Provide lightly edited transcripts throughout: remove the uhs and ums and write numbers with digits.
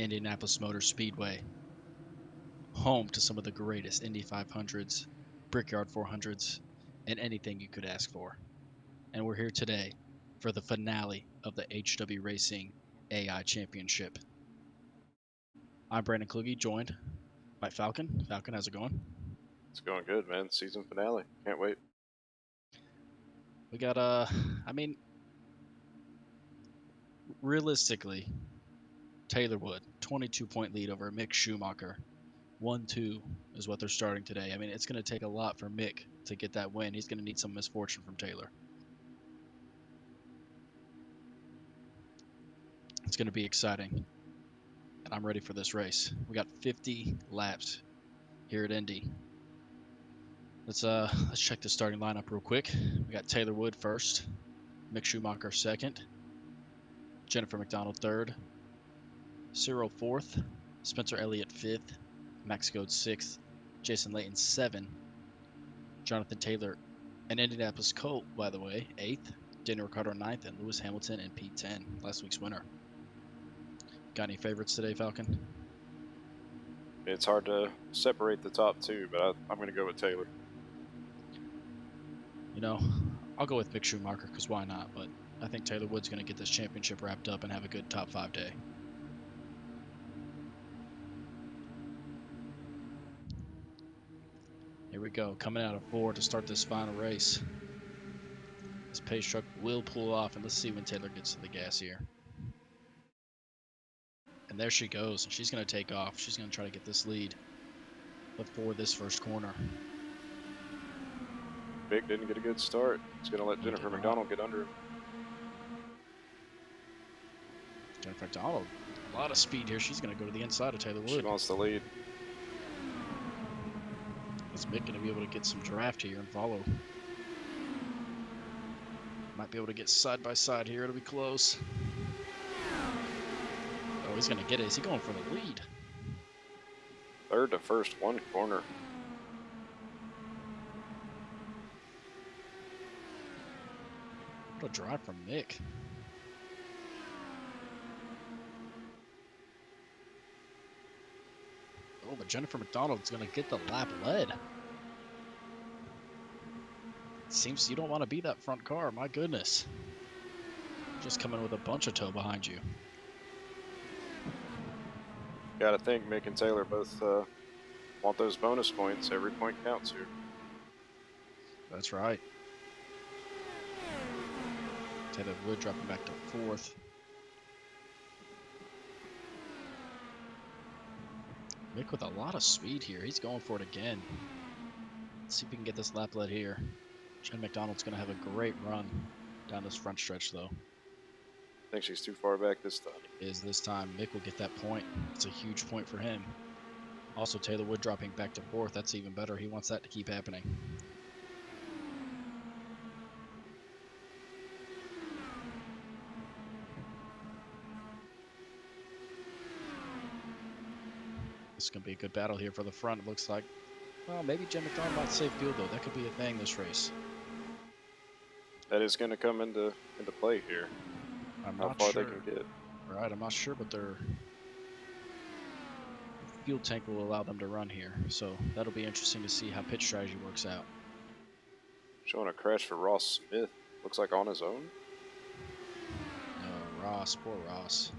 Indianapolis Motor Speedway, home to some of the greatest Indy 500s, Brickyard 400s, and anything you could ask for. And we're here today for the finale of the HW Racing AI Championship. I'm Brandon Kluge, joined by Falcon. Falcon, how's it going? It's going good, man. Season finale. Can't wait. We got, realistically, Taylor Wood, 22-point lead over Mick Schumacher. 1-2 is what they're starting today. I mean, it's going to take a lot for Mick to get that win. He's going to need some misfortune from Taylor. It's going to be exciting, and I'm ready for this race. We got 50 laps here at Indy. Let's check the starting lineup real quick. We got Taylor Wood first, Mick Schumacher second, Jennifer McDonald third, Cyril fourth, Spencer Elliott fifth, Max Goad sixth, Jason Layton seven, Jonathan Taylor, an Indianapolis Colt, by the way, eighth, Daniel Ricciardo ninth, and Lewis Hamilton in P10, last week's winner. Got any favorites today, Falcon? It's hard to separate the top two, but I'm going to go with Taylor. You know, I'll go with Mick Schumacher because why not? But I think Taylor Wood's going to get this championship wrapped up and have a good top 5 day. Here we go, coming out of 4 to start this final race. This pace truck will pull off, and let's see when Taylor gets to the gas here. And there she goes. She's going to take off. She's going to try to get this lead before this first corner. Vic didn't get a good start. He's going to let Jennifer McDonald get under him. Jennifer McDonald, a lot of speed here. She's going to go to the inside of Taylor Wood. She wants the lead. Is Mick going to be able to get some draft here and follow? Might be able to get side by side here. It'll be close. Oh, he's going to get it. Is he going for the lead? Third to first, one corner. What a drive from Mick. Oh, but Jennifer McDonald's going to get the lap led. It seems you don't want to be that front car. My goodness. Just coming with a bunch of tow behind you. Gotta think Mick and Taylor both want those bonus points. Every point counts here. That's right. Taylor Wood dropping back to 4th. Mick with a lot of speed here. He's going for it again. Let's see if we can get this lap led here. Jen McDonald's going to have a great run down this front stretch, though. I think she's too far back this time. This time. Mick will get that point. It's a huge point for him. Also, Taylor Wood dropping back to 4th. That's even better. He wants that to keep happening. This is going to be a good battle here for the front, it looks like. Well, maybe Jen McDonald might save field, though. That could be a thing this race. That is going to come into play here. I'm how not far sure. they can get. Right, I'm not sure, but their fuel tank will allow them to run here. So that'll be interesting to see how pit strategy works out. Showing a crash for Ross Smith. Looks like on his own. No, Ross, poor Ross.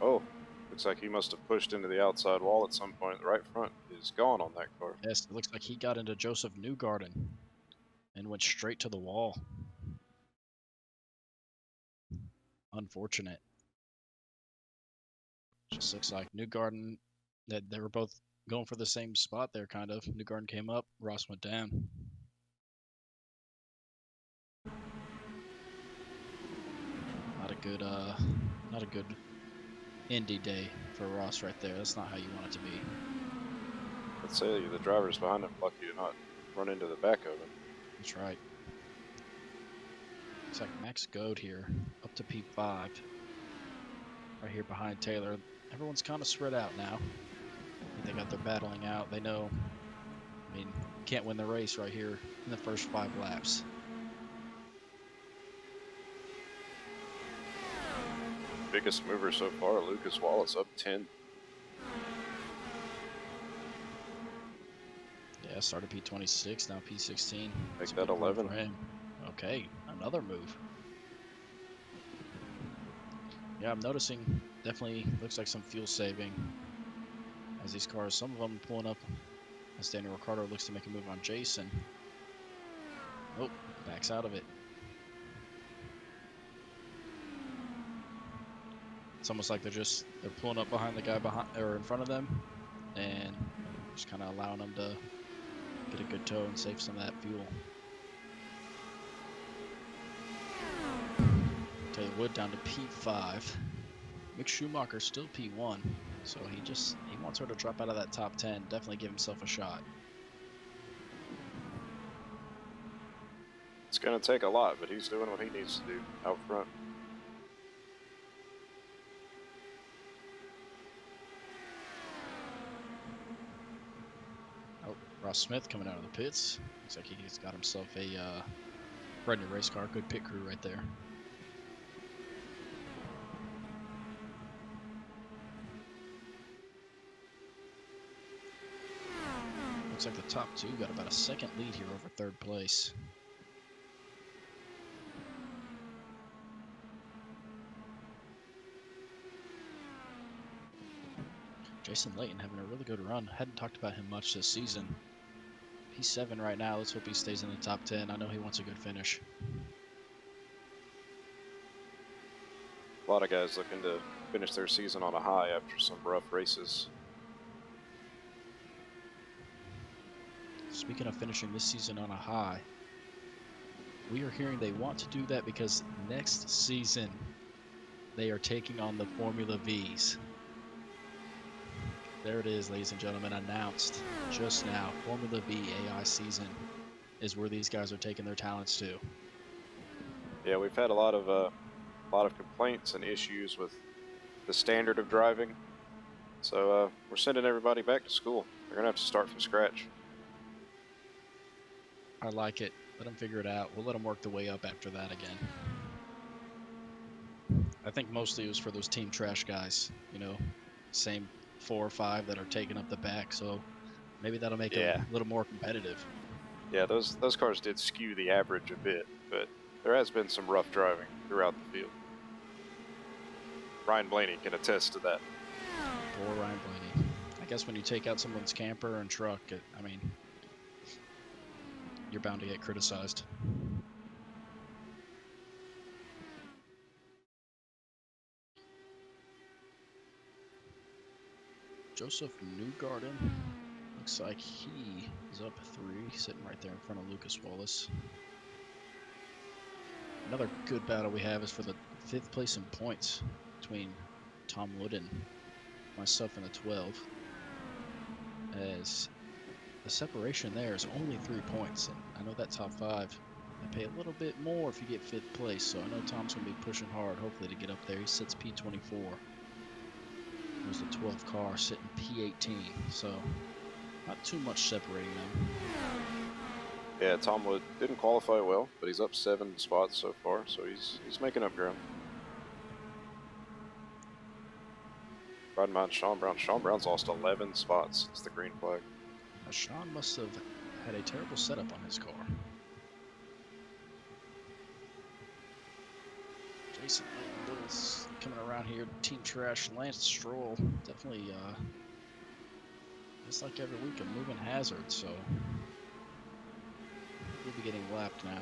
Oh, looks like he must have pushed into the outside wall at some point. The right front is gone on that car. Yes, it looks like he got into Joseph Newgarden and went straight to the wall. Unfortunate. Just looks like Newgarden, that they were both going for the same spot there, kind of. Newgarden came up, Ross went down. Not a good Indy day for Ross right there. That's not how you want it to be. Let's say the drivers behind him lucky to not run into the back of him. That's right. Looks like Max Goad here, up to P5. Right here behind Taylor. Everyone's kind of spread out now. They got their battling out. They know, I mean, can't win the race right here in the first 5 laps. biggest mover so far, Lucas Wallace, up 10. Yeah, started P26, now P16. Make that 11. For him. Okay, another move. Yeah, I'm noticing definitely looks like some fuel saving as these cars, some of them pulling up as Daniel Ricciardo looks to make a move on Jason. Nope, backs out of it. It's almost like they're pulling up behind the guy behind or in front of them and just kind of allowing them to get a good tow and save some of that fuel. Taylor Wood down to P5. Mick Schumacher still P1, so he wants her to drop out of that top 10. Definitely give himself a shot. It's going to take a lot, but he's doing what he needs to do out front. Oh, Ross Smith coming out of the pits. Looks like he's got himself a brand new race car. Good pit crew right there. Looks like the top two got about a second lead here over third place. Jason Layton having a really good run. Hadn't talked about him much this season. P7 right now. Let's hope he stays in the top 10. I know he wants a good finish. A lot of guys looking to finish their season on a high after some rough races. Speaking of finishing this season on a high, we are hearing they want to do that because next season they are taking on the Formula Vs. There it is, ladies and gentlemen, announced just now. Formula V AI season is where these guys are taking their talents to. Yeah, we've had a lot of complaints and issues with the standard of driving. So we're sending everybody back to school. They're going to have to start from scratch. I like it. Let them figure it out. We'll let them work the way up after that again. I think mostly it was for those team trash guys, you know, same 4 or 5 that are taking up the back. So maybe that'll make it a little more competitive. Yeah, those cars did skew the average a bit, but there has been some rough driving throughout the field. Ryan Blaney can attest to that. Poor Ryan Blaney. I guess when you take out someone's camper and truck, I mean, you're bound to get criticized. Joseph Newgarden, looks like he is up 3, sitting right there in front of Lucas Wallace. Another good battle we have is for the 5th place in points between Tom Wood and myself in the 12. As the separation there is only 3 points, and I know that top 5, they pay a little bit more if you get 5th place, so I know Tom's going to be pushing hard, hopefully, to get up there. He sits P24. There's the 12th car sitting P18, so not too much separating them. Yeah, Tom Wood didn't qualify well, but he's up 7 spots so far, so he's making up ground. Riding behind Sean Brown. Sean Brown's lost 11 spots since the green flag. Now, Sean must have had a terrible setup on his car. Jason Little's coming around here. Team Trash, Lance Stroll. Definitely, just like every week, a moving hazard, so we'll be getting lapped now.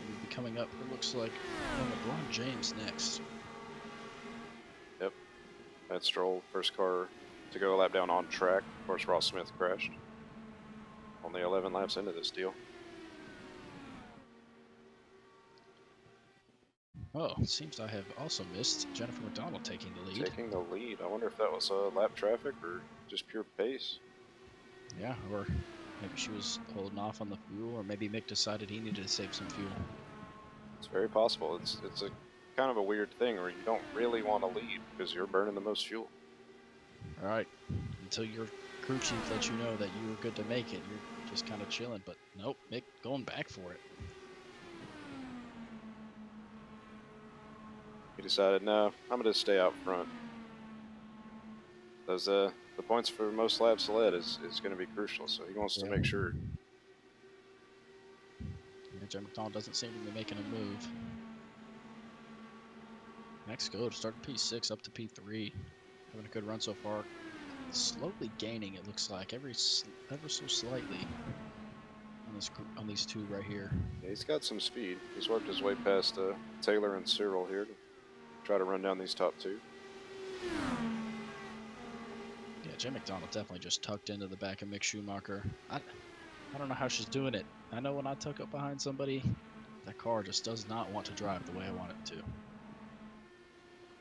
We'll be coming up, it looks like, LeBron James next. Yep. Lance Stroll, first car to go a lap down on track. Of course, Ross Smith crashed. Only 11 laps into this deal. Oh, it seems I have also missed Jennifer McDonald taking the lead. Taking the lead. I wonder if that was lap traffic or just pure pace. Yeah, or maybe she was holding off on the fuel, or maybe Mick decided he needed to save some fuel. It's very possible. It's a kind of a weird thing where you don't really want to lead because you're burning the most fuel. All right, until your crew chief lets you know that you were good to make it, you're just kind of chilling. But nope, Mick going back for it. He decided, no, I'm going to stay out front. Those the points for most laps led is going to be crucial, so he wants to make sure. Yeah, Jerry McDonald doesn't seem to be making a move. Next go to start P6 up to P3. Having a good run so far. Slowly gaining, it looks like, ever so slightly on these two right here. Yeah, he's got some speed. He's worked his way past Taylor and Cyril here to try to run down these top two. Yeah, Jay McDonald definitely just tucked into the back of Mick Schumacher. I don't know how she's doing it. I know when I tuck up behind somebody, that car just does not want to drive the way I want it to.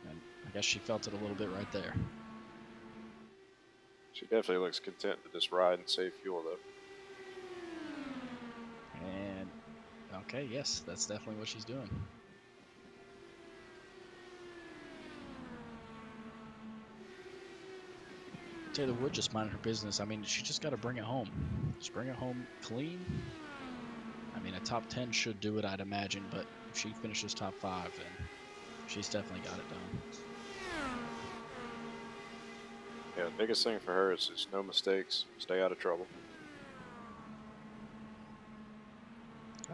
And I guess she felt it a little bit right there. She definitely looks content to just ride and save fuel, though. And, okay, yes, that's definitely what she's doing. Taylor Wood just minded her business. I mean, she just got to bring it home. Just bring it home clean. I mean, a top 10 should do it, I'd imagine, but if she finishes top 5, then she's definitely got it done. Yeah, the biggest thing for her is just no mistakes, stay out of trouble.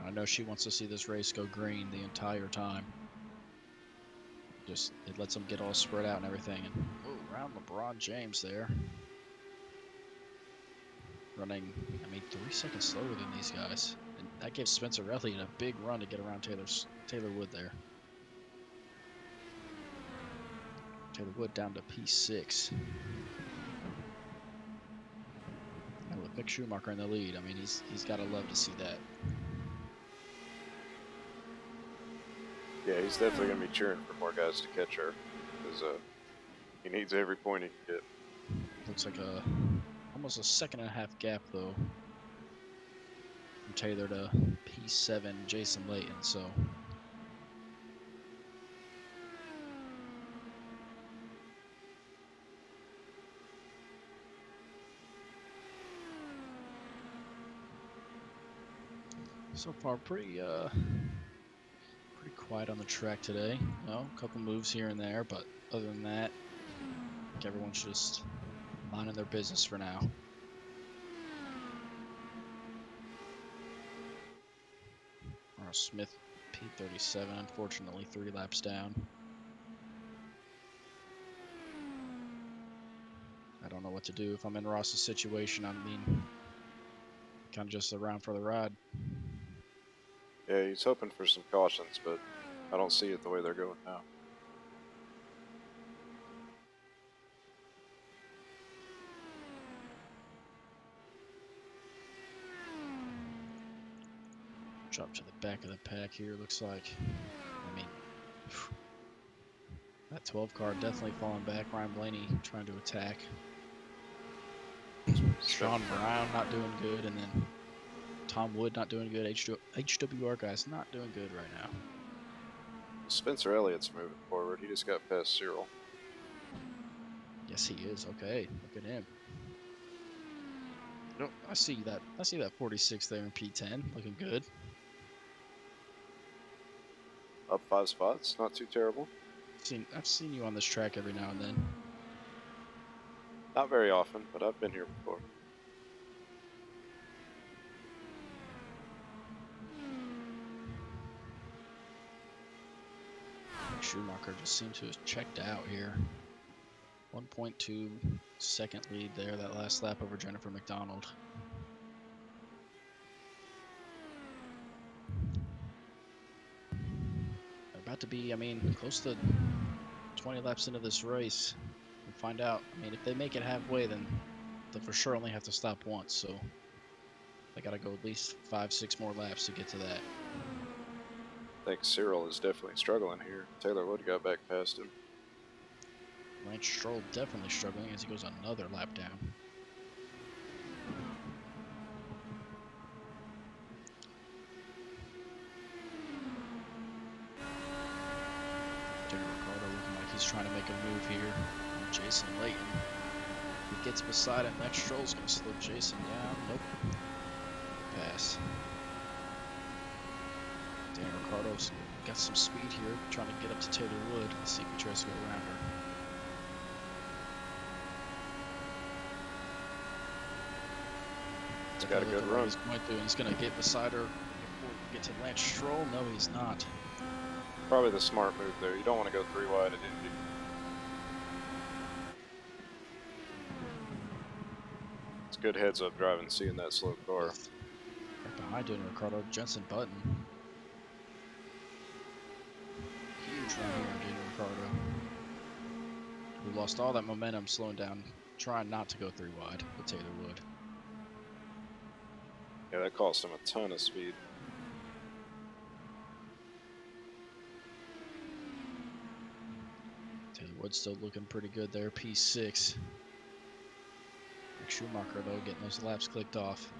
I know she wants to see this race go green the entire time. Just, it lets them get all spread out and everything. And around LeBron James there. Running, I mean, 3 seconds slower than these guys. And that gives Spencer Elliott a big run to get around Taylor Wood there. Taylor Wood down to P6. And with Mick Schumacher in the lead, I mean, he's got to love to see that. Yeah, he's definitely going to be cheering for more guys to catch her, because he needs every point he can get. Looks like almost a 1.5 second gap, though, from Taylor to P7, Jason Layton, so. So far, pretty quiet on the track today. You know, a couple moves here and there, but other than that, I think everyone's just minding their business for now. Smith, P37, unfortunately 3 laps down. I don't know what to do if I'm in Ross's situation. I mean, kind of just around for the ride. Yeah, he's hoping for some cautions, but I don't see it the way they're going now. Drop to the back of the pack here, looks like. I mean, that 12 car definitely falling back. Ryan Blaney trying to attack. Sean Brown not doing good, and then Tom Wood not doing good. HWR guys not doing good right now. Spencer Elliott's moving forward. He just got past Cyril. Yes, he is. Okay, look at him. Nope, I see that 46 there in P10, looking good. Up 5 spots, not too terrible. I've seen you on this track every now and then. Not very often, but I've been here before. Schumacher just seemed to have checked out here. 1.2 second lead there, that last lap over Jennifer McDonald. They're about to be, I mean, close to 20 laps into this race. We'll find out. I mean, if they make it halfway, then they'll for sure only have to stop once, so they got to go at least 5-6 more laps to get to that. I think Cyril is definitely struggling here. Taylor Wood got back past him. Lance Stroll definitely struggling as he goes another lap down. Daniel Ricciardo looking like he's trying to make a move here. And Jason Layton, he gets beside him. Lance Stroll's going to slow Jason down. Nope. Pass. Daniel Ricciardo's got some speed here, trying to get up to Taylor Wood. Let's see if he tries to go around her. He's got a good run. He's going through, and he's going to get beside her before we get to Lance Stroll. No, he's not. Probably the smart move there. You don't want to go 3 wide at Indy. It's good heads-up driving, seeing that slow car. Right behind doing Ricardo, Jensen Button. Huge run here on Daniel Ricardo. We lost all that momentum, slowing down, trying not to go 3 wide with Taylor Wood. Yeah, that cost him a ton of speed. Taylor Wood's still looking pretty good there, P6. Mick Schumacher, though, getting those laps clicked off.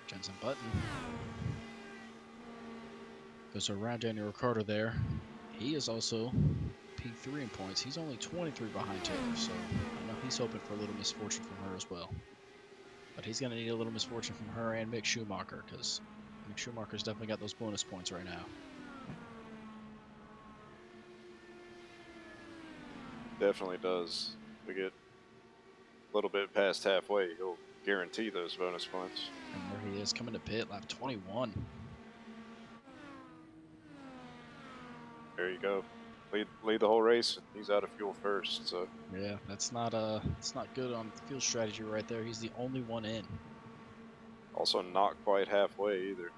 Jensen Button goes around Daniel Ricciardo there. He is also P3 in points. He's only 23 behind Taylor, so I know he's hoping for a little misfortune from her as well. But he's going to need a little misfortune from her and Mick Schumacher, because Mick Schumacher's definitely got those bonus points right now. Definitely does. We get a little bit past halfway, he'll guarantee those bonus points. And there he is, coming to pit, lap 21. There you go. Lead the whole race, and he's out of fuel first. So yeah, that's not good on the fuel strategy right there. He's the only one in. Also not quite halfway either.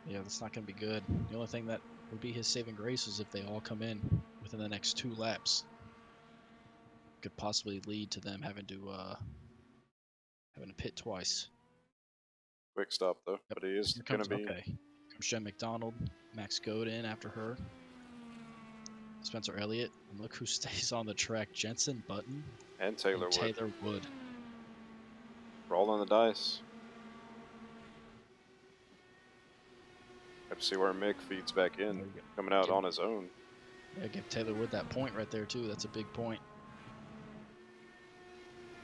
Yeah, that's not going to be good. The only thing that would be his saving grace is if they all come in within the next 2 laps. Could possibly lead to them having to pit twice. Quick stop though, Yep. but he is going to be. Okay. Here comes Jen McDonald, Max Godin after her. Spencer Elliott, and look who stays on the track: Jensen Button And Taylor Wood. Taylor Wood. Rolling the dice. Have to see where Mick feeds back in, coming out on his own. Yeah, give Taylor Wood that point right there too. That's a big point.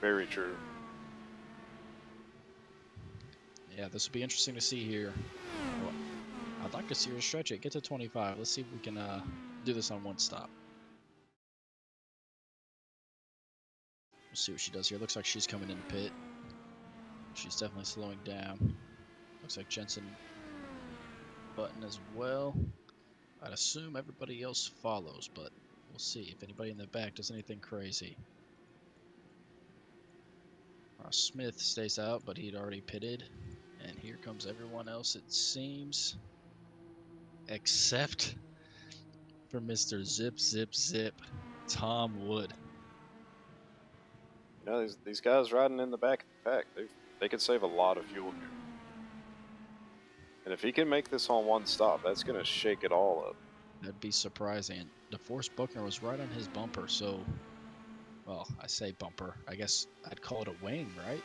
Very true. Yeah, this will be interesting to see here. Well, I'd like to see her stretch it, get to 25. Let's see if we can do this on one stop. We'll see what she does here. Looks like she's coming in the pit. She's definitely slowing down. Looks like Jensen Button as well. I'd assume everybody else follows, but we'll see if anybody in the back does anything crazy. Smith stays out, but he'd already pitted. And here comes everyone else, it seems. Except for Mr. Zip, Zip, Zip, Tom Wood. You know, these guys riding in the back of the pack, they could save a lot of fuel here. And if he can make this on one stop, that's going to shake it all up. That'd be surprising. DeForest Buckner was right on his bumper, so, well, I say bumper. I guess I'd call it a wing, right?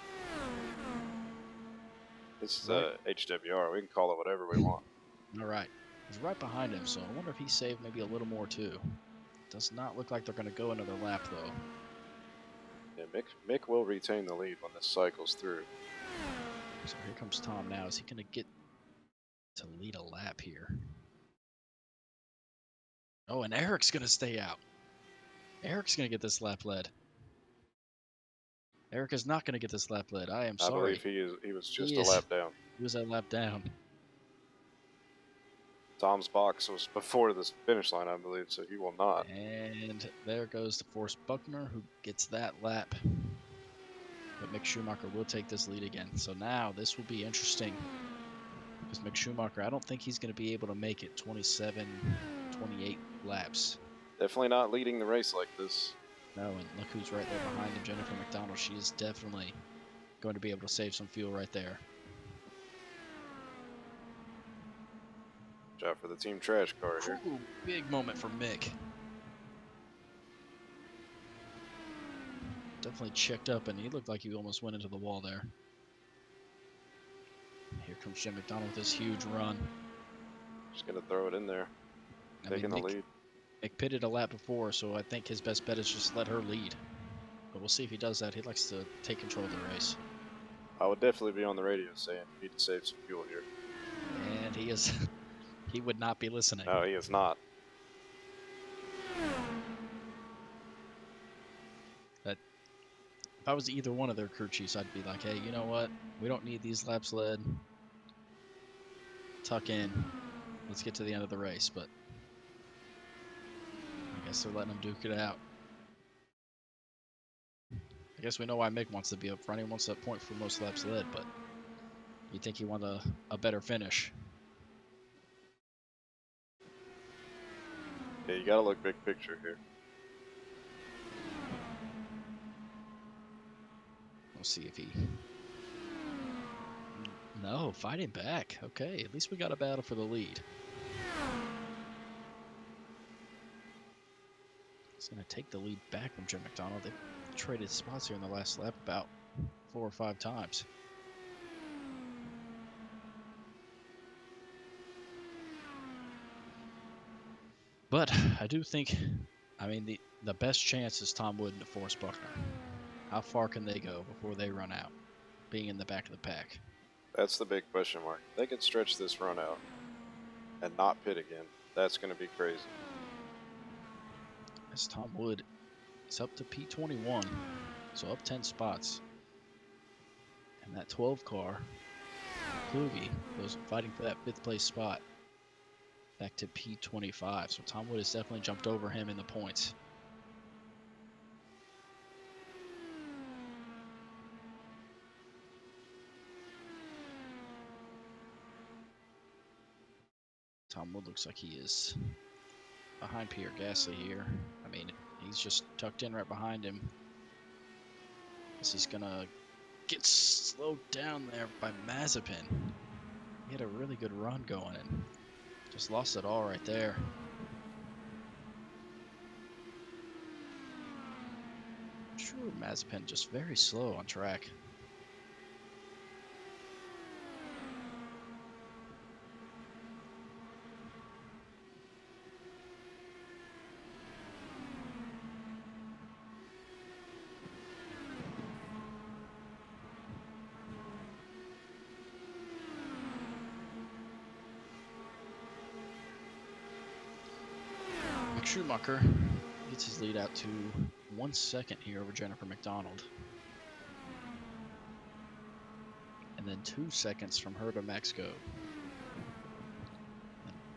This is a HWR. We can call it whatever we want. All right. He's right behind him, so I wonder if he saved maybe a little more too. Does not look like they're going to go another lap, though. Yeah, Mick will retain the lead when this cycles through. So here comes Tom now. Is he going to get to lead a lap here? Oh, and Eric's going to stay out. Eric's going to get this lap led. Eric is not going to get this lap led. I am sorry. I believe he was just a lap down. He was a lap down. Tom's box was before the finish line, I believe, so he will not. And there goes DeForest Buckner, who gets that lap. But Mick Schumacher will take this lead again. So now this will be interesting. Because Mick Schumacher, I don't think he's going to be able to make it 27, 28 laps. Definitely not leading the race like this. No, and look who's right there behind him, Jennifer McDonald. She is definitely going to be able to save some fuel right there. Watch out for the team trash car here. Ooh, big moment for Mick. Definitely checked up, and he looked like he almost went into the wall there. Here comes Jim McDonald with this huge run. Just going to throw it in there. Taking the lead. Mick pitted a lap before, so I think his best bet is just let her lead. but we'll see if he does that. He likes to take control of the race. I would definitely be on the radio saying you need to save some fuel here. And he is, he would not be listening. No, he is not. But if I was either one of their crew chiefs, I'd be like, hey, you know what? We don't need these laps led. Tuck in. Let's get to the end of the race. But I guess they're letting him duke it out. I guess we know why Mick wants to be up front. He wants that point for most laps led, but you think he wants a better finish. Yeah, you gotta look big picture here. We'll see if he... No, fighting back. Okay, at least we got a battle for the lead. He's going to take the lead back from Jim McDonald. They traded spots here in the last lap about 4 or 5 times. But I do think, I mean, the best chance is Tom Wood and DeForest Buckner. How far can they go before they run out, being in the back of the pack? That's the big question mark. They could stretch this run out and not pit again. That's going to be crazy. As Tom Wood is up to P21, so up 10 spots. And that 12 car, Kluge, was fighting for that 5th place spot back to P25. So Tom Wood has definitely jumped over him in the points. Tom Wood looks like he is behind Pierre Gasly here. I mean, he's just tucked in right behind him. Guess he's gonna get slowed down there by Mazepin. He had a really good run going and just lost it all right there. True, Mazepin just very slow on track. Schumacher gets his lead out to 1 second here over Jennifer McDonald. And then 2 seconds from her to Max Go. And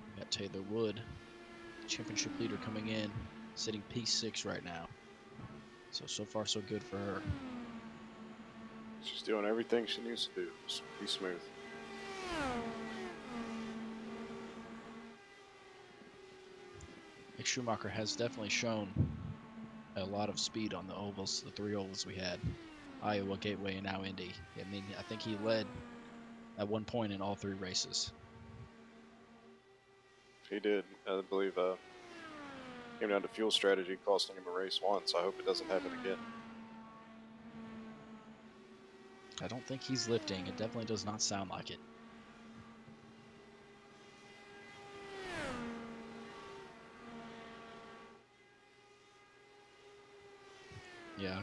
we got Taylor Wood, championship leader, coming in, sitting P6 right now. So far so good for her. She's doing everything she needs to do. Just be smooth. Mick Schumacher has definitely shown a lot of speed on the ovals, the 3 ovals we had. Iowa, Gateway, and now Indy. I mean, I think he led at one point in all 3 races. He did. I believe came down to fuel strategy costing him a race once. I hope it doesn't happen again. I don't think he's lifting. It definitely does not sound like it. Yeah,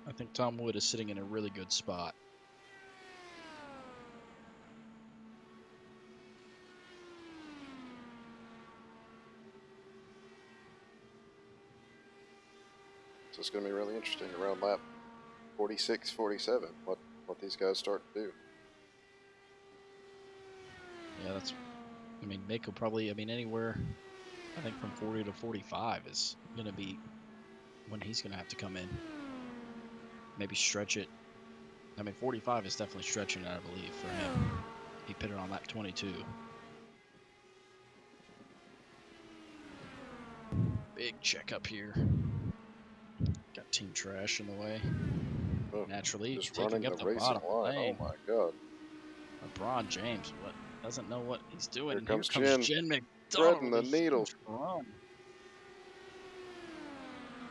I think Tom Wood is sitting in a really good spot. So it's going to be really interesting around lap 46, 47, what these guys start to do. Yeah, I mean, Mick will probably, I mean, anywhere, I think from 40 to 45 is going to be when he's going to have to come in. Maybe stretch it. I mean, 45 is definitely stretching it, I believe, for him. He pitted on lap 22. Big checkup here. Got team trash in the way. Oh, Naturally, just taking running up the the racing bottom line. lane. Oh my God! LeBron James, what doesn't know what he's doing. Here comes Jen threading McDonald, the a needle. huge run.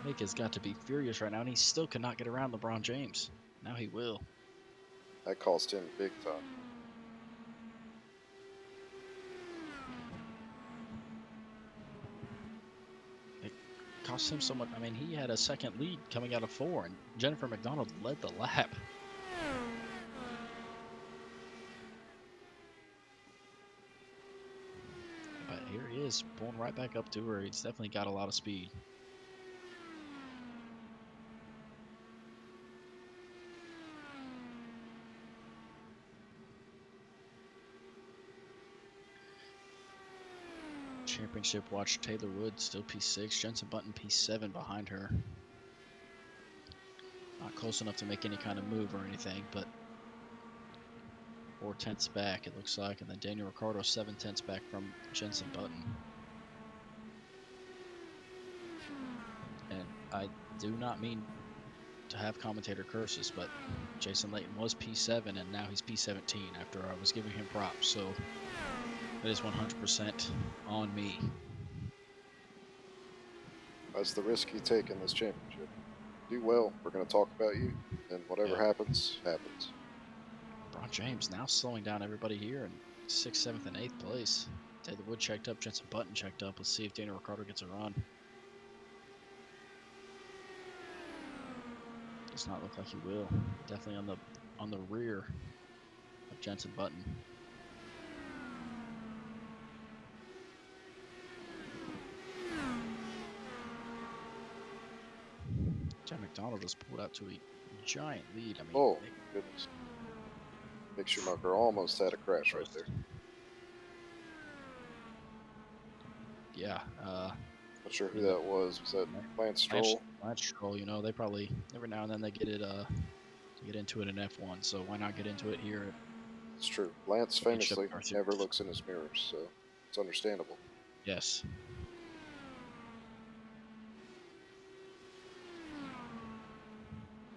Mick has got to be furious right now, and he still cannot get around LeBron James. Now he will. That cost him big time. It cost him so much. I mean, he had a second lead coming out of 4, and Jennifer McDonald led the lap. But here he is, pulling right back up to her. He's definitely got a lot of speed. Championship watch, Taylor Wood still P6, Jensen Button P7 behind her. Not close enough to make any kind of move or anything, but 4/10 back it looks like, and then Daniel Ricciardo 7/10 back from Jensen Button. And I do not mean to have commentator curses, but Jason Layton was P7 and now he's P17 after I was giving him props, so that is 100% on me. That's the risk you take in this championship. Do well, we're going to talk about you, and whatever happens, happens. LeBron James now slowing down everybody here in 6th, 7th, and 8th place. Taylor Wood checked up, Jensen Button checked up. Let's see if Daniel Ricciardo gets a run. Does not look like he will. Definitely on the rear of Jensen Button. John McDonald just pulled out to a giant lead. I mean, oh, goodness. Mick Schumacher almost had a crash right there. Yeah. Not sure who that was. Was that Lance Stroll? Lance Stroll, you know, they probably, every now and then they get it, get into it in F1, so why not get into it here? It's true. Lance famously never looks in his mirrors, so it's understandable. Yes.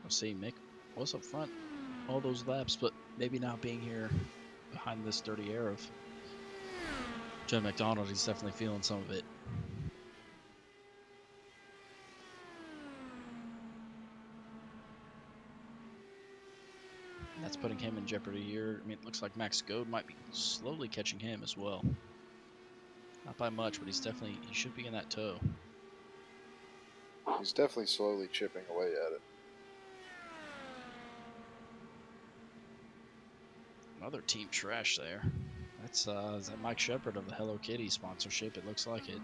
We'll see, Mick was up front all those laps, but maybe not being here behind this dirty air of John McDonald, he's definitely feeling some of it. And that's putting him in jeopardy here. I mean, it looks like Max Goad might be slowly catching him as well. Not by much, but he should be in that tow. He's definitely slowly chipping away at it. Another team trash there. That's is that Mike Shepard of the Hello Kitty sponsorship? It looks like it.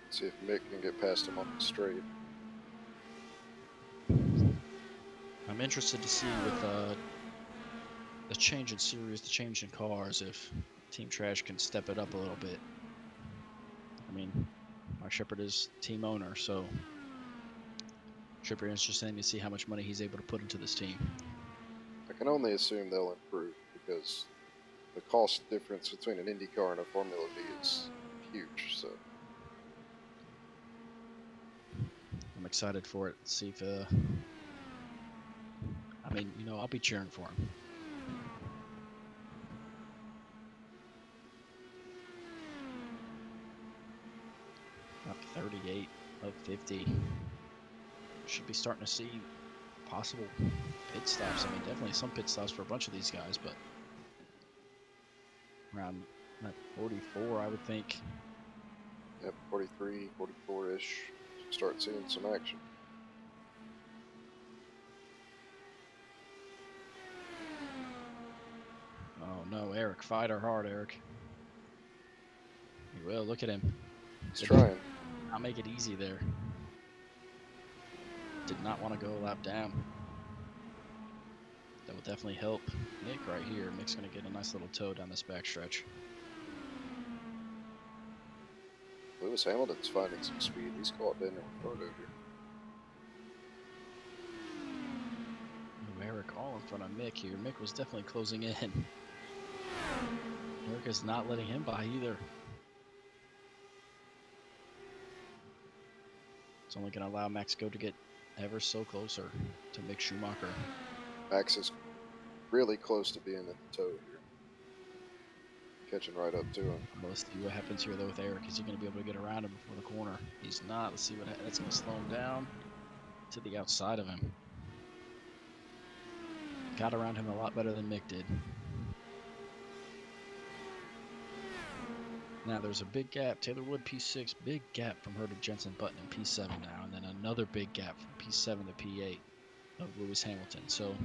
See if Mick can get past him on the straight. I'm interested to see with the change in series, the change in cars, if Team Trash can step it up a little bit. I mean, Mike Shepard is team owner, so should be interesting to see how much money he's able to put into this team. I can only assume they'll improve because the cost difference between an Indy car and a Formula V is huge. So I'm excited for it. See if I mean, you know, I'll be cheering for him. Up 38 of 50. Should be starting to see possible pit stops. I mean, definitely some pit stops for a bunch of these guys, but around that 44, I would think. Yep, 43, 44-ish. Start seeing some action. Oh no, Eric, fight her hard, Eric. He will. Look at him. He's trying. Not make it easy there. Did not want to go a lap down. That will definitely help Mick right here. Mick's going to get a nice little tow down this backstretch. Lewis Hamilton's finding some speed. He's caught Daniel Ricciardo here. Eric all in front of Mick here. Mick was definitely closing in. Eric is not letting him by either. It's only going to allow Max Go to get ever so closer to Mick Schumacher. Max is really close to being in the tow here. Catching right up to him. Well, let's see what happens here though with Eric. Is he going to be able to get around him before the corner? He's not. Let's see what that's going to slow him down to the outside of him. Got around him a lot better than Mick did. Now there's a big gap. Taylor Wood P6, big gap from her to Jensen Button in P7 now, and then another big gap from P7 to P8 of Lewis Hamilton. So,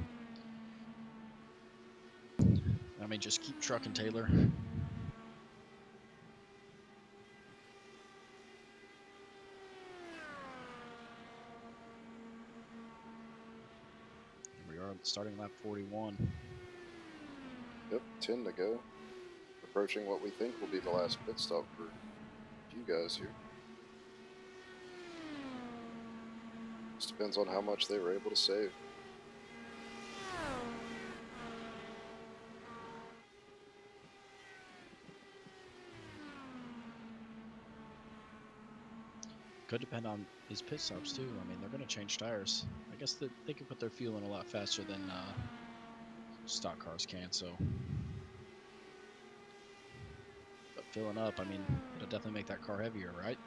I mean, just keep trucking, Taylor. Here we are, starting lap 41. Yep, 10 to go. Approaching what we think will be the last pit stop for you guys here. Just depends on how much they were able to save. Could depend on his pit stops too. I mean, they're going to change tires. I guess they can put their fuel in a lot faster than stock cars can. So, but filling up, I mean, it'll definitely make that car heavier, right?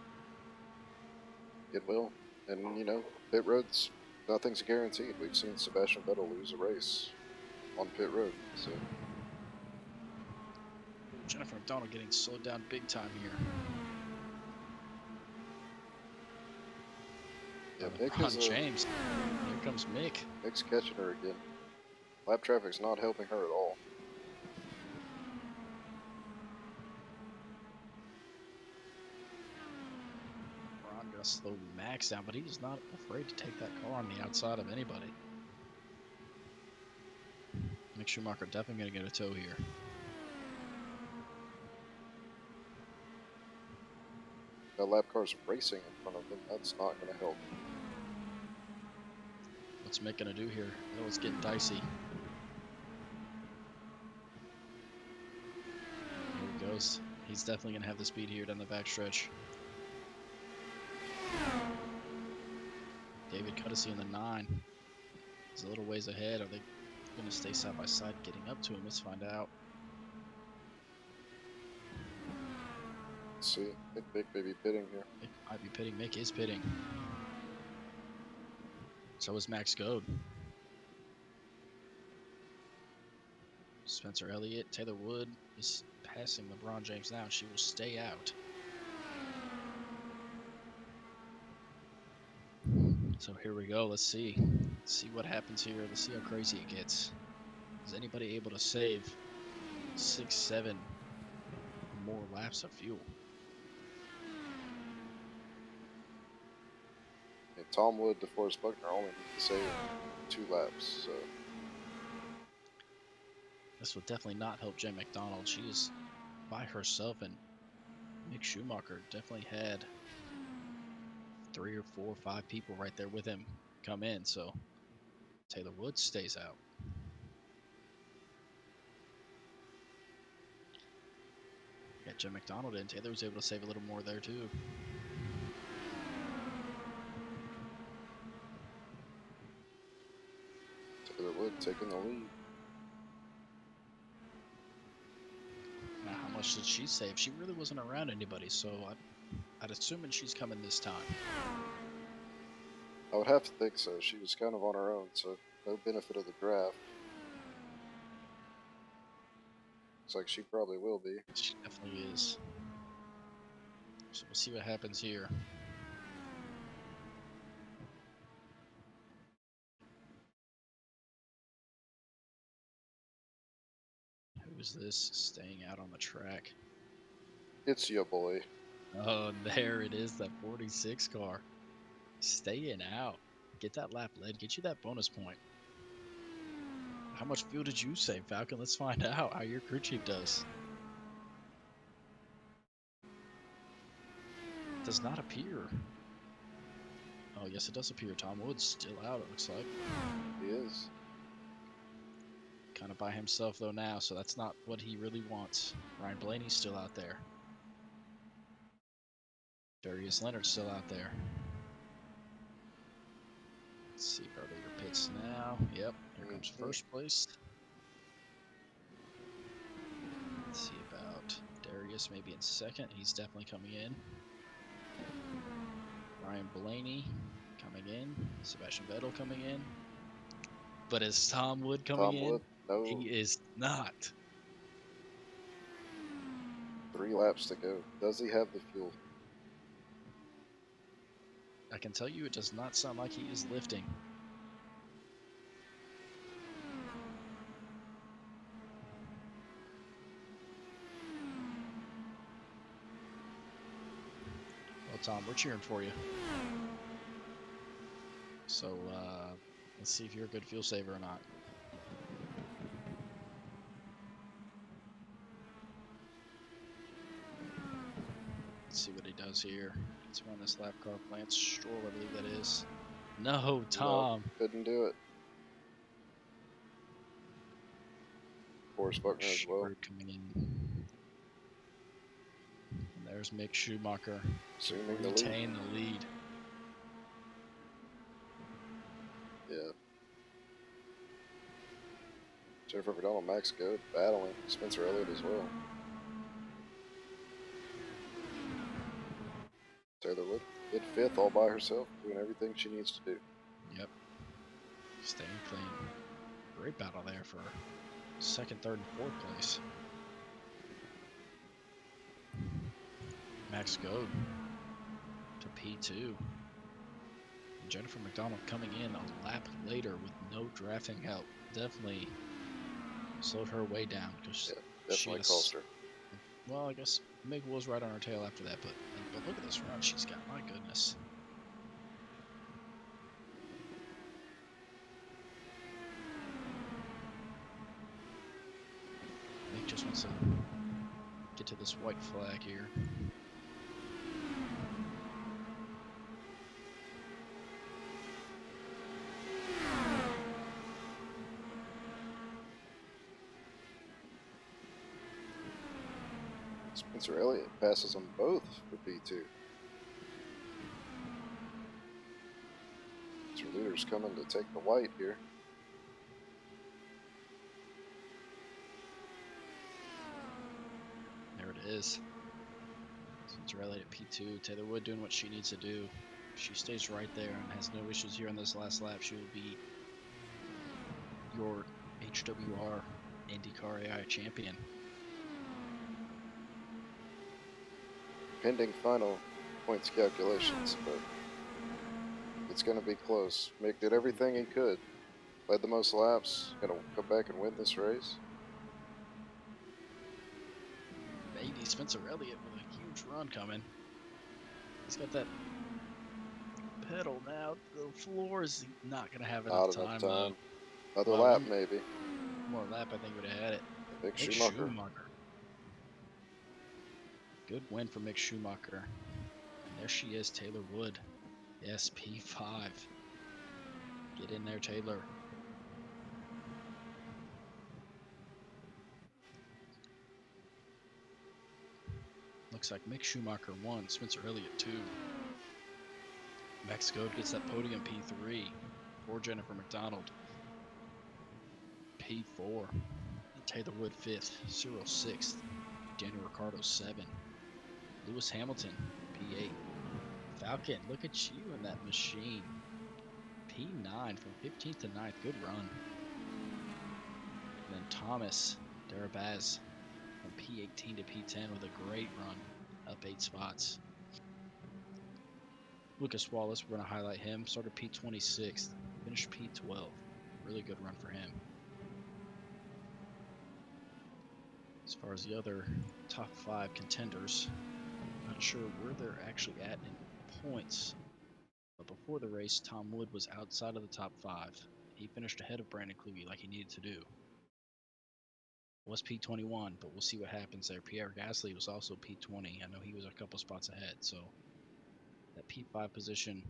It will. And, you know, pit roads, nothing's guaranteed. We've seen Sebastian Vettel lose a race on pit road. So Jennifer McDonald getting slowed down big time here. yeah, Mick is James. Here comes Mick. Mick's catching her again. Lap traffic's not helping her at all. Ron gonna slow Max down, but he's not afraid to take that car on the outside of anybody. Mick Schumacher definitely gonna get a tow here. That lap car's racing in front of him. That's not going to help. What's Mick gonna do here? Oh, it's getting dicey. Here he goes. He's definitely gonna have the speed here down the backstretch. David Cudacy in the 9. He's a little ways ahead. Are they gonna stay side by side getting up to him? Let's find out. Let's see. I think Mick may be pitting here. Mick might be pitting. Mick is pitting. So is Max Goad. Spencer Elliott, Taylor Wood is passing LeBron James now. She will stay out. So here we go. Let's see. Let's see what happens here. Let's see how crazy it gets. Is anybody able to save 6, 7 more laps of fuel? And Tom Wood, DeForest Buckner only need to save 2 laps. So This will definitely not help Jen McDonald. She is by herself, and Mick Schumacher definitely had 3 or 4 or 5 people right there with him come in. So Taylor Wood stays out. Got Jen McDonald in. Taylor was able to save a little more there too. Taylor Wood taking the lead. Now, how much did she save? She really wasn't around anybody, so I'd assume she's coming this time. I would have to think so. She was kind of on her own, so no benefit of the draft. Looks like she probably will be. She definitely is. So we'll see what happens here. Who's this staying out on the track? It's your boy. Oh, there it is, that 46 car. Staying out. Get that lap led. Get you that bonus point. How much fuel did you save, Falcon? Let's find out how your crew chief does. Does not appear. Oh, yes, it does appear. Tom Wood's still out, it looks like. He is. Kind of by himself, though, now, so that's not what he really wants. Ryan Blaney's still out there. Darius Leonard's still out there. Let's see, are they your pits now? Yep, here comes first place. Let's see about Darius, maybe in second. He's definitely coming in. Ryan Blaney coming in. Sebastian Vettel coming in. But is Tom Wood coming in? Wood? No. He is not. 3 laps to go. Does he have the fuel? I can tell you it does not sound like he is lifting. Well, Tom, we're cheering for you. So let's see if you're a good fuel saver or not. Let's see what he does here. Let's run this lap car. Lance Stroll, I believe that is. No, Tom. No, couldn't do it. Forrest Buckner as well. Coming in. And there's Mick Schumacher to retain the lead. Yeah. Jennifer McDonald, Max Goad battling. Spencer Elliott as well. Taylor Wood hit 5th all by herself, doing everything she needs to do. Yep. Staying clean. Great battle there for 2nd, 3rd, and 4th place. Max Goad to P2. And Jennifer McDonald coming in a lap later with no drafting help. Definitely slowed her way down because Definitely cost her. Well, I guess Meg was right on her tail after that, but look at this run she's got. My goodness. Meg just wants to get to this white flag here. Spencer Elliott passes them both for P2. So leader's coming to take the white here. There it is. Spencer Elliott at P2. Taylor Wood doing what she needs to do. If she stays right there and has no issues here on this last lap, she will be your HWR IndyCar AI champion. Pending final points calculations, but it's going to be close. Mick did everything he could. Led the most laps. Going to come back and win this race. Maybe Spencer Elliott with a huge run coming. He's got that pedal now. The floor is not going to have enough time. Another lap, maybe. One more lap, I think would have had it. Mick Schumacher. Good win for Mick Schumacher. And there she is, Taylor Wood. Yes, P5. Get in there, Taylor. Looks like Mick Schumacher won, Spencer Elliott 2. Max Goad gets that podium P3 for Jennifer McDonald. P4. Taylor Wood 5th. Cyril 6th. Daniel Ricciardo 7. Lewis Hamilton P8. Falcon, look at you in that machine. P9 from 15th to 9th. Good run. And then Thomas Darabaz from P18 to P10 with a great run. Up 8 spots. Lucas Wallace, we're going to highlight him. Started P26. Finished P12. Really good run for him. As far as the other top 5 contenders, I'm not sure where they're actually at in points. But before the race, Tom Wood was outside of the top 5. He finished ahead of Brandon Kluge like he needed to do. Was P21, but we'll see what happens there. Pierre Gasly was also P20. I know he was a couple spots ahead, so that P5 position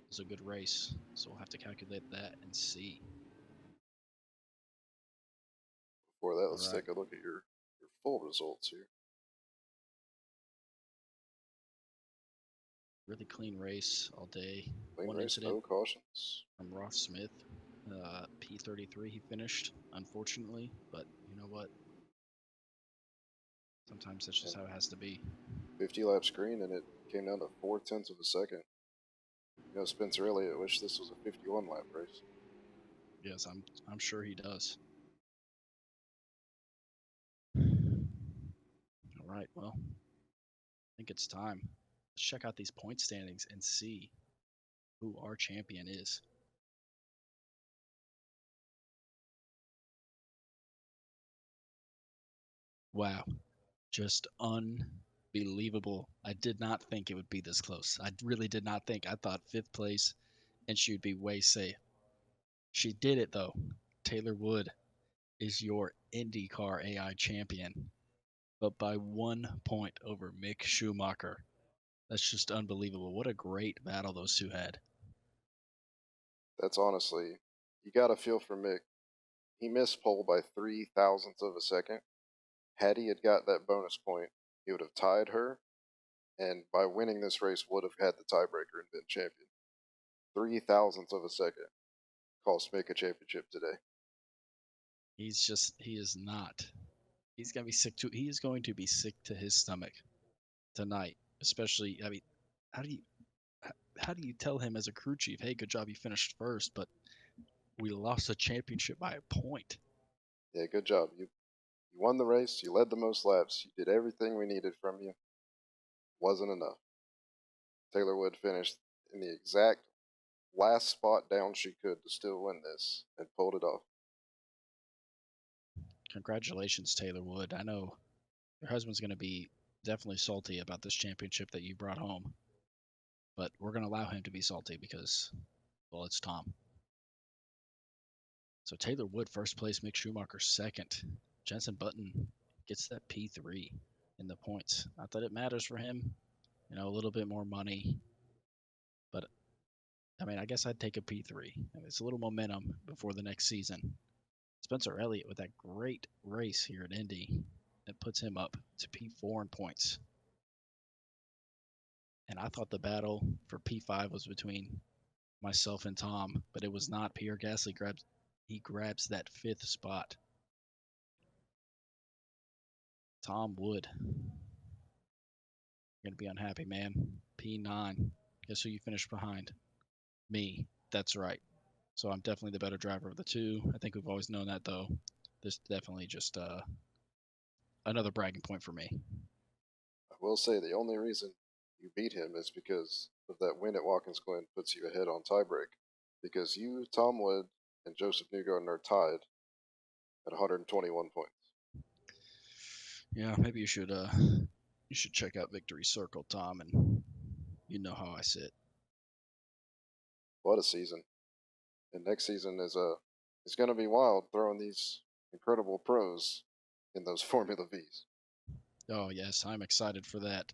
was a good race. So we'll have to calculate that and see. Before that, let's take a look at your full results here. Really clean race all day. Clean One race, incident no cautions. From Ross Smith. P33 he finished, unfortunately, but you know what? Sometimes that's just how it has to be. 50 lap screen, and it came down to 0.4 of a second. You know, Spencer Elliott wished this was a 51 lap race. Yes, I'm sure he does. All right, well, I think it's time. Let's check out these point standings and see who our champion is. Wow, just unbelievable. I did not think it would be this close. I really did not think. I thought 5th place and she would be way safe. She did it though. Taylor Wood is your IndyCar AI champion, but by 1 point over Mick Schumacher. That's just unbelievable. What a great battle those two had. That's honestly, you got to feel for Mick. He missed pole by 0.003 of a second. Had he had got that bonus point, he would have tied her, and by winning this race would have had the tiebreaker and been champion. 0.003 of a second cost Mick a championship today. He is not. He's gonna be sick to. He is going to be sick to his stomach tonight. Especially, I mean, how do you how do you tell him as a crew chief, hey, good job, you finished first, but we lost the championship by a point? Yeah, good job. You won the race. You led the most laps. You did everything we needed from you. Wasn't enough. Taylor Wood finished in the exact last spot down she could to still win this and pulled it off. Congratulations, Taylor Wood. I know your husband's going to be definitely salty about this championship that you brought home, but we're going to allow him to be salty because, well, it's Tom. So Taylor Wood, first place, Mick Schumacher, second. Jenson Button gets that P3 in the points. Not that it matters for him, a little bit more money, but I mean, I guess I'd take a P3. It's a little momentum before the next season. Spencer Elliott with that great race here at Indy, that puts him up to P4 in points. And I thought the battle for P5 was between myself and Tom, but it was not. Pierre Gasly grabs that 5th spot. Tom Wood, you're gonna be unhappy, man. P9. Guess who you finished behind? Me. That's right. So I'm definitely the better driver of the two. I think we've always known that, though. This definitely just another bragging point for me. I will say the only reason you beat him is because of that win at Watkins Glen puts you ahead on tiebreak. Because you, Tom Wood, and Joseph Newgarden are tied at 121 points. Yeah, maybe you should check out Victory Circle, Tom, and you know how I sit. What a season! And next season is going to be wild, throwing these incredible pros in those Formula Vs. Oh yes, I'm excited for that.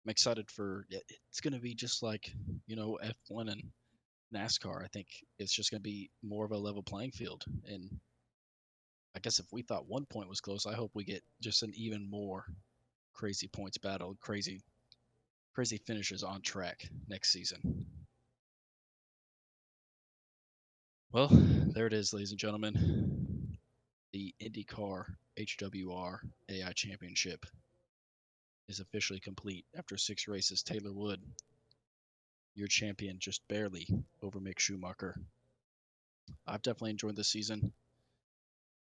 I'm excited for it's going to be just like F1 and NASCAR. I think it's just going to be more of a level playing field. And I guess if we thought 1 point was close, I hope we get just an even more crazy points battle, crazy finishes on track next season. Well, there it is, ladies and gentlemen. The IndyCar HWR AI Championship is officially complete after 6 races. Taylor Wood, your champion, just barely over Mick Schumacher. I've definitely enjoyed this season.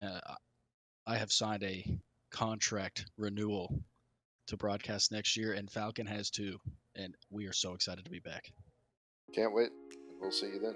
I have signed a contract renewal to broadcast next year, and Falcon has too. And we are so excited to be back. Can't wait, and we'll see you then.